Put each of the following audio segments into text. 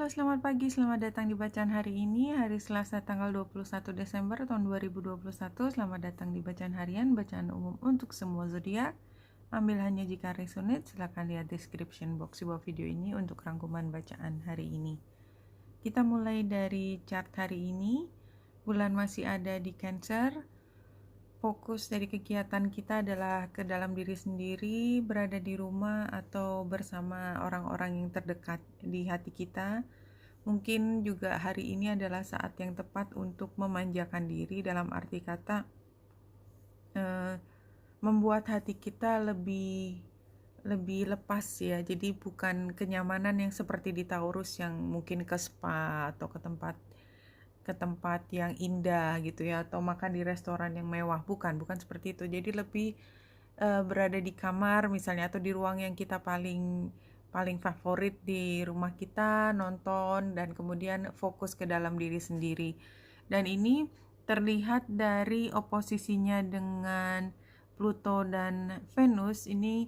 Halo, selamat pagi. Selamat datang di bacaan hari ini, hari Selasa tanggal 21 Desember tahun 2021. Selamat datang di bacaan harian, bacaan umum untuk semua zodiak. Ambil hanya jika resonate. Silakan lihat description box di bawah video ini untuk rangkuman bacaan hari ini. Kita mulai dari chart hari ini. Bulan masih ada di Cancer. Fokus dari kegiatan kita adalah ke dalam diri sendiri, berada di rumah atau bersama orang-orang yang terdekat di hati kita. Mungkin juga hari ini adalah saat yang tepat untuk memanjakan diri, dalam arti kata membuat hati kita lebih lepas ya. Jadi bukan kenyamanan yang seperti di Taurus yang mungkin ke spa atau ke tempat yang indah gitu ya, atau makan di restoran yang mewah. Bukan seperti itu. Jadi lebih berada di kamar misalnya, atau di ruang yang kita paling favorit di rumah kita, nonton dan kemudian fokus ke dalam diri sendiri. Dan ini terlihat dari oposisinya dengan Pluto dan Venus. Ini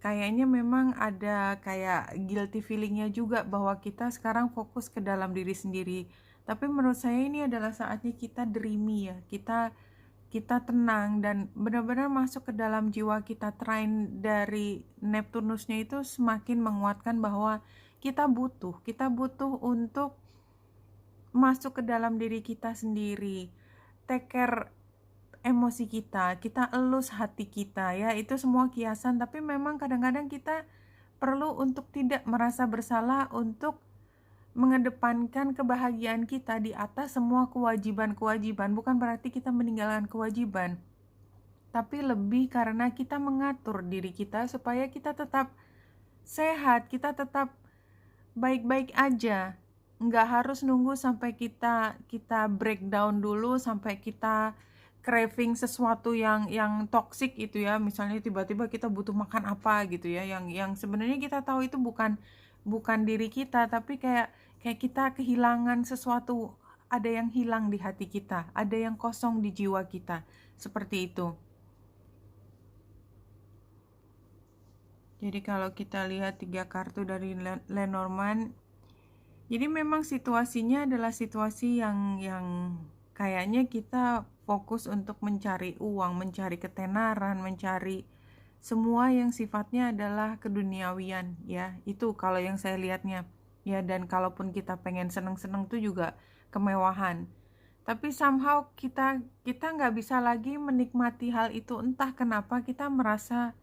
kayaknya memang ada kayak guilty feelingnya juga bahwa kita sekarang fokus ke dalam diri sendiri. Tapi menurut saya ini adalah saatnya kita dreamy ya, kita tenang dan benar-benar masuk ke dalam jiwa kita. Trine dari Neptunusnya itu semakin menguatkan bahwa kita butuh untuk masuk ke dalam diri kita sendiri, take care emosi kita elus hati kita ya. Itu semua kiasan, tapi memang kadang-kadang kita perlu untuk tidak merasa bersalah, untuk mengedepankan kebahagiaan kita di atas semua kewajiban. Bukan berarti kita meninggalkan kewajiban, tapi lebih karena kita mengatur diri kita supaya kita tetap sehat, kita tetap baik-baik aja. Nggak harus nunggu sampai kita breakdown dulu, sampai kita craving sesuatu yang toxic itu ya. Misalnya tiba-tiba kita butuh makan apa gitu ya, yang sebenarnya kita tahu itu bukan diri kita, tapi kayak kita kehilangan sesuatu, ada yang hilang di hati kita, ada yang kosong di jiwa kita, seperti itu. Jadi kalau kita lihat 3 kartu dari Lenormand, jadi memang situasinya adalah situasi yang kayaknya kita fokus untuk mencari uang, mencari ketenaran, mencari semua yang sifatnya adalah keduniawian ya. Itu kalau yang saya lihatnya ya. Dan kalaupun kita pengen seneng-seneng tuh juga kemewahan, tapi somehow kita nggak bisa lagi menikmati hal itu. Entah kenapa kita merasa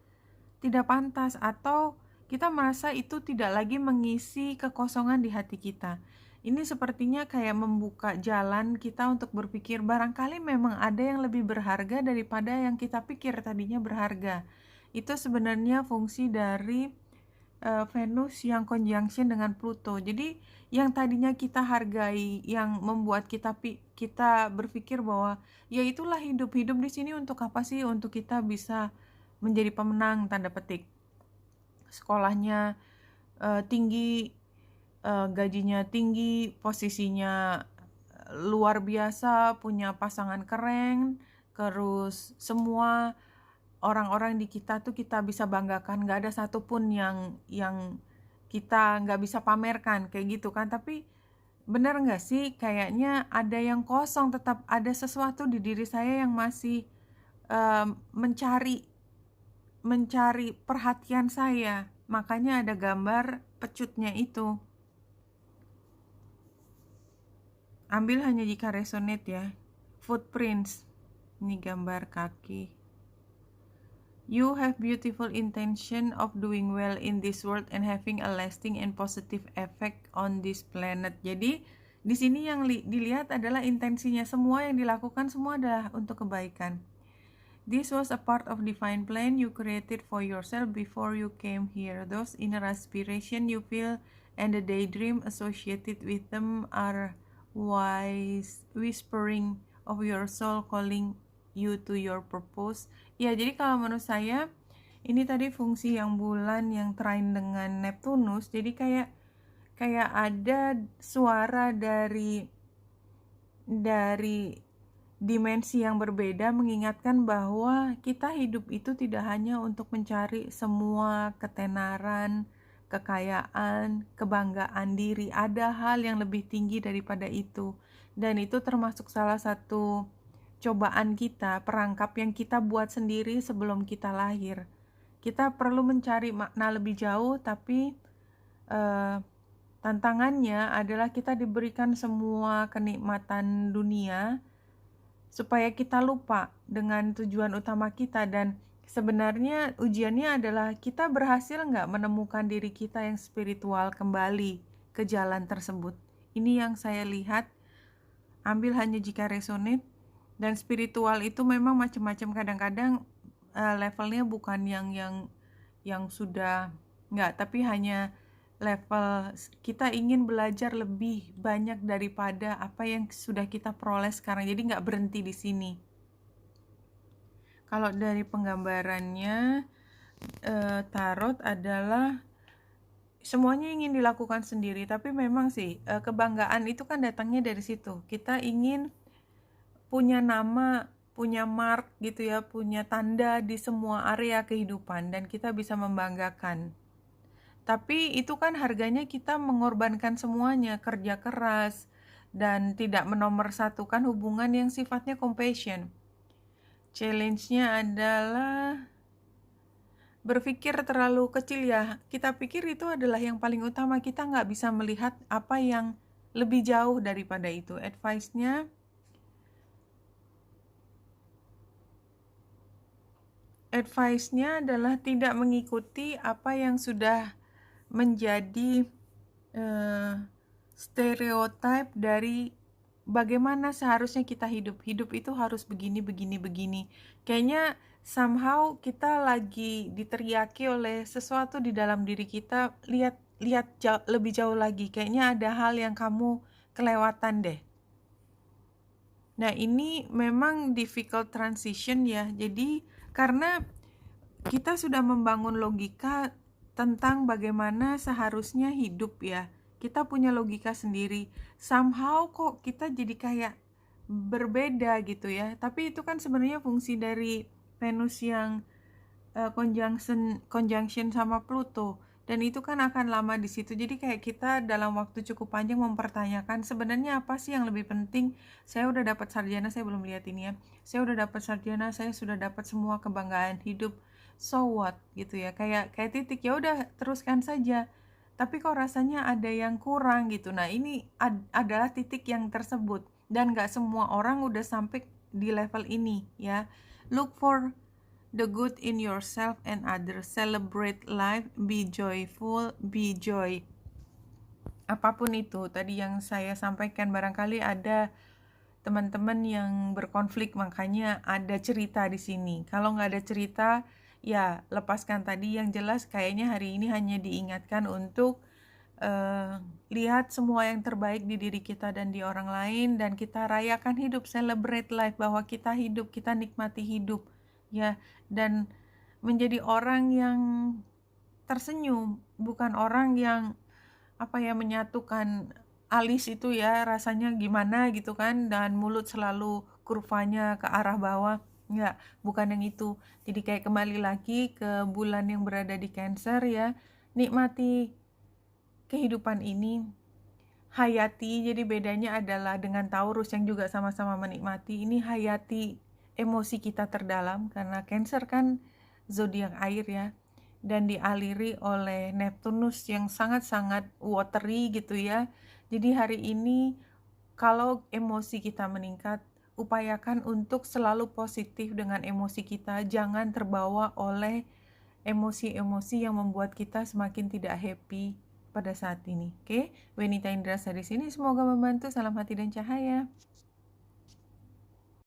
tidak pantas, atau kita merasa itu tidak lagi mengisi kekosongan di hati kita. Ini sepertinya kayak membuka jalan kita untuk berpikir barangkali memang ada yang lebih berharga daripada yang kita pikir tadinya berharga. Itu sebenarnya fungsi dari Venus yang conjunction dengan Pluto. Jadi yang tadinya kita hargai, yang membuat kita berpikir bahwa ya itulah hidup di sini untuk apa sih? Untuk kita bisa menjadi pemenang, tanda petik. Sekolahnya tinggi, gajinya tinggi, posisinya luar biasa, punya pasangan keren, terus semua orang-orang di kita tuh kita bisa banggakan, nggak ada satupun yang kita nggak bisa pamerkan, kayak gitu kan. Tapi bener nggak sih, kayaknya ada yang kosong, tetap ada sesuatu di diri saya yang masih mencari perhatian saya. Makanya ada gambar pecutnya itu. Ambil hanya jika resonate ya. Footprints, ini gambar kaki. You have beautiful intention of doing well in this world and having a lasting and positive effect on this planet. Jadi di sini yang dilihat adalah intensinya, semua yang dilakukan semua adalah untuk kebaikan. This was a part of divine plan you created for yourself before you came here. Those inner aspiration you feel and the daydream associated with them are wise whispering of your soul calling you to your purpose. Ya, jadi kalau menurut saya ini tadi fungsi yang bulan yang trine dengan Neptunus. Jadi kayak ada suara dari dimensi yang berbeda mengingatkan bahwa kita hidup itu tidak hanya untuk mencari semua ketenaran, kekayaan, kebanggaan diri. Ada hal yang lebih tinggi daripada itu. Dan itu termasuk salah satu cobaan kita, perangkap yang kita buat sendiri sebelum kita lahir. Kita perlu mencari makna lebih jauh, tapi tantangannya adalah kita diberikan semua kenikmatan dunia supaya kita lupa dengan tujuan utama kita. Dan sebenarnya ujiannya adalah kita berhasil nggak menemukan diri kita yang spiritual kembali ke jalan tersebut. Ini yang saya lihat, ambil hanya jika resonate. Dan spiritual itu memang macam-macam, kadang-kadang levelnya bukan yang sudah nggak, tapi hanya level kita ingin belajar lebih banyak daripada apa yang sudah kita peroleh sekarang. Jadi nggak berhenti di sini. Kalau dari penggambarannya tarot adalah semuanya ingin dilakukan sendiri, tapi memang sih kebanggaan itu kan datangnya dari situ. Kita ingin punya nama, punya mark gitu ya, punya tanda di semua area kehidupan, dan kita bisa membanggakan. Tapi itu kan harganya kita mengorbankan semuanya, kerja keras, dan tidak menomorsatukan hubungan yang sifatnya compassion. Challenge-nya adalah berpikir terlalu kecil ya. Kita pikir itu adalah yang paling utama, kita nggak bisa melihat apa yang lebih jauh daripada itu. Advice-nya adalah tidak mengikuti apa yang sudah menjadi stereotip dari bagaimana seharusnya kita hidup. Hidup itu harus begini, begini, begini. Kayaknya somehow kita lagi diteriaki oleh sesuatu di dalam diri kita. Lihat lebih jauh lagi. Kayaknya ada hal yang kamu kelewatan deh. Nah, ini memang difficult transition ya. Jadi karena kita sudah membangun logika tentang bagaimana seharusnya hidup ya. Kita punya logika sendiri. Somehow kok kita jadi kayak berbeda gitu ya. Tapi itu kan sebenarnya fungsi dari Venus yang conjunction sama Pluto. Dan itu kan akan lama di situ. Jadi kayak kita dalam waktu cukup panjang mempertanyakan sebenarnya apa sih yang lebih penting. Saya udah dapat sarjana, saya belum lihat ini ya. Saya udah dapat sarjana, saya sudah dapat semua kebanggaan hidup. So what gitu ya. Kayak titik, ya udah teruskan saja. Tapi kok rasanya ada yang kurang gitu. Nah, ini adalah titik yang tersebut, dan gak semua orang udah sampai di level ini ya. Look for the good in yourself and others. Celebrate life, be joyful, be joy. Apapun itu tadi yang saya sampaikan, barangkali ada teman-teman yang berkonflik, makanya ada cerita di sini. Kalau nggak ada cerita, ya lepaskan tadi. Yang jelas kayaknya hari ini hanya diingatkan untuk lihat semua yang terbaik di diri kita dan di orang lain, dan kita rayakan hidup, celebrate life, bahwa kita hidup, kita nikmati hidup ya, dan menjadi orang yang tersenyum, bukan orang yang menyatukan alis itu ya rasanya gimana gitu kan, dan mulut selalu kurvanya ke arah bawah. Enggak, bukan yang itu. Jadi kayak kembali lagi ke bulan yang berada di Cancer ya, nikmati kehidupan ini, hayati. Jadi bedanya adalah dengan Taurus yang juga sama-sama menikmati, ini hayati emosi kita terdalam, karena Cancer kan zodiak air ya, dan dialiri oleh Neptunus yang sangat-sangat watery gitu ya. Jadi hari ini kalau emosi kita meningkat, upayakan untuk selalu positif dengan emosi kita, jangan terbawa oleh emosi-emosi yang membuat kita semakin tidak happy pada saat ini. Oke, Wenita Indra dari sini, semoga membantu. Salam hati dan cahaya.